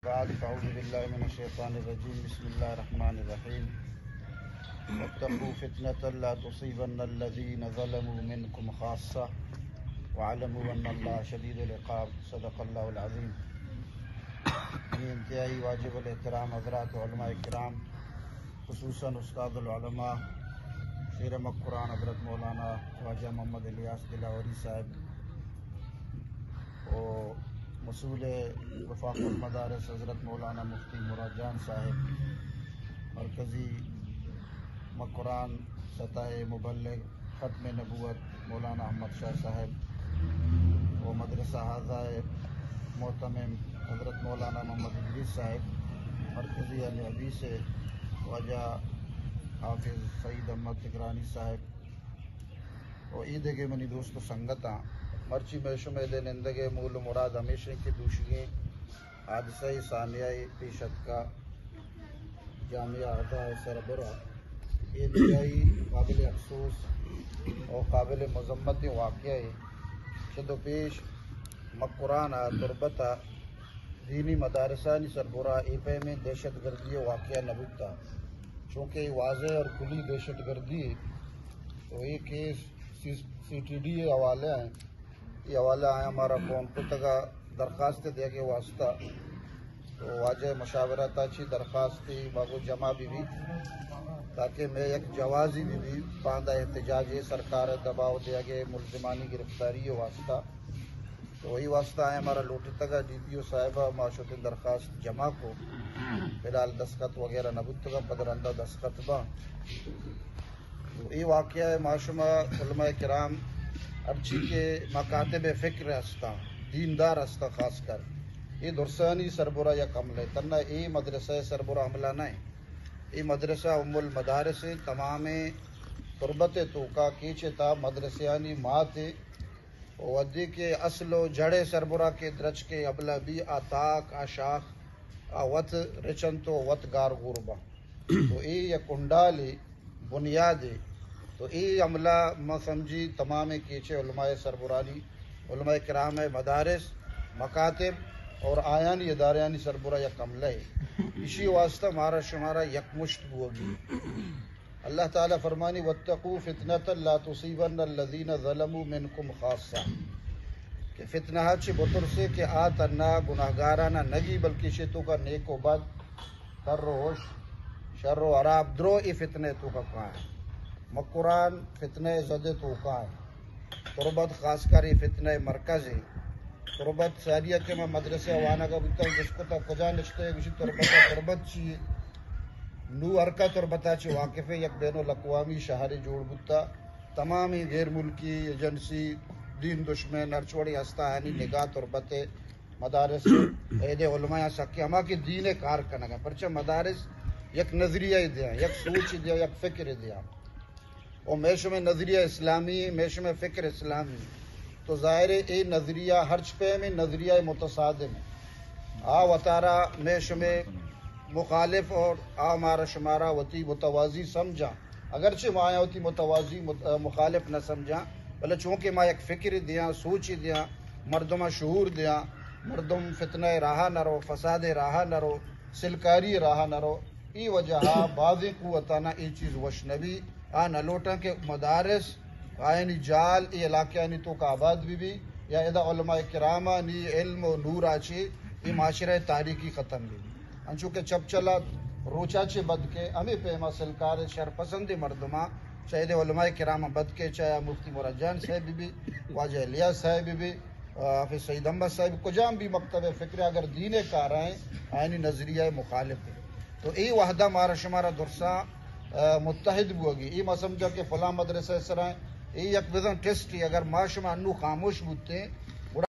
بعد فاعوذ باللہ من الشیطان الرجیم بسم اللہ الرحمن الرحیم واتقوا فتنة لا تصیبن الذین ظلموا منکم خاصہ وعلموا ان اللہ شدید العقاب صدق اللہ العظیم۔ یہ انتہائی واجب الاحترام حضرات علماء کرام، خصوصاً استاد العلماء شیر مک قرآن حضرت مولانا خواجہ محمد الیاس دلاوری صاحب اور مسئول وفاق المدارس حضرت مولانا مفتی مراد جان صاحب، مرکزی مک قرآن سطح مبلغ ختم نبوت مولانا احمد شاہ صاحب و مدرسہ حاضہ محتمم حضرت مولانا محمد ادریس صاحب، مرکزی اہل حدیث سے خواجہ حافظ سعید احمد تگرانی صاحب اور عید کے منی دوست سنگتاں مرچی میں شمید نندگے مول مراد ہمیشہ کی دوشگیں حادثہ ثانیہ پیشت کا جامعہ عطا سربراہ یہ انتہائی قابل افسوس اور قابل مذمت واقعہ ہے شد و پیش مقران تربتا دینی مدارسانی سربراہ ایپے میں دہشت گردی واقعہ نبوتا، چونکہ واضح اور کھلی دہشت گردی تو یہ کیس سی ٹی ڈی حوالے ہیں، یہ حوالہ ہے ہمارا قوم کو تگا درخواست دے کے واسطہ تو واجہ مشاورت اچھی درخواست تھی باغو جمع بھی تاکہ میں ایک جوازی بھی باندھا احتجاج سرکار دباؤ دیا گئے ملزمانی گرفتاری واسطہ تو وہی واسطہ ہے ہمارا لوٹی تگا ڈی پی او صاحبہ معاشرت درخواست جمع کو فی الحال دستخط وغیرہ نبوت تگا پدرندہ دستخط با تو یہ واقعہ ہے معاشمہ علماء کرام ارچی کے مکاتب فکر ہستا دیندار ہستا، خاص کر یہ درسانی سربراہ یا کمل ہے تنہ یہ مدرسہ سربراہ عملہ نہ ہے، یہ مدرسہ ام المدارس تمام تربت توکا کیچے تا مدرسیانی مات ودی کے اصل و جڑے سربراہ کے درج کے ابلا بھی آتاک آشاخ آوت رچن تو وت گار غربا تو یہ کنڈالی بنیاد تو یہ عملہ میں سمجھی تمام کیچے علماء سربرانی علماء کرام مدارس مکاتب اور آیانی اداریانی سربراہ یک عملہ ہے، اسی واسطہ ہمارا شمارا یکمشت ہوگی۔ اللہ تعالیٰ فرمانی واتقوا فتنة لا تصیبن الذین ظلموا منکم خاصہ کہ فتنہ چھ بطر سے کہ آتنا گناہگارانہ نگی بلکہ شیطو کا نیک و بد تر و ہوش شر و عراب درو ای فتنے تو کا کہاں ہے، مقران فتنہ زد تو کہاں ہے، تربت خاص کر یہ فتنہ مرکز ہے، تربت ساریہ کے میں مدرسے وانا کا بکتا ہے جس کو تا کجا نشتے ہے کسی تربت چیئے نو ارکا تربتا چی واقف ہے یک بین الاقوامی شہر جوڑ بکتا تمامی غیر ملکی ایجنسی دین دشمن ارچوڑی ہستا ہے نگاہ تربت مدارس عید علماء سکے ہما کی دین کار کنگا پرچہ مدارس یک نظریہ دیا یک سوچ دیا یک فکر دیا اور میشو میں نظریہ اسلامی میشو میں فکر اسلامی تو ظاہر اے نظریہ ہر چپے میں نظریہ متصادم آ وطارہ میشو میں مخالف اور آ مارا شمارا وتی متوازی سمجھا اگرچہ مایا ہوتی متوازی مخالف نہ سمجھا بلے چونکہ ما یک فکر دیا سوچ دیا مردمہ شعور دیا مردم فتنہ راہ نہ رو فساد راہ نہ رو سلکاری راہ نہ رو ای وجہ بعضی قوتانا ای چیز وشنبی آ نلوٹا کے مدارس آئینی جال ای علاقہ نی تو کا آباد بھی یا ادا علماء کرامہ نی علم و نور آچی ای معاشرہ تاریخی ختم بھی انچو کہ چپ چلا روچا چے بد کے ہمیں پیما سلکار شرپسند مردمہ چاہے علماء کرامہ بد کے چاہے مفتی مراد جان صاحب بھی واجہ الیاس صاحب بھی حافظ سعید احمد صاحب کجام بھی مکتب فکر اگر دین کار ہیں آئینی نظریہ مخالف ہے تو ای وحدہ مارا شمارا درسا متحد ہوگی ای ما سمجھا کہ فلاں مدرسہ سرائیں ای یک بزن ٹیسٹ اگر معاشمہ انو خاموش بودتے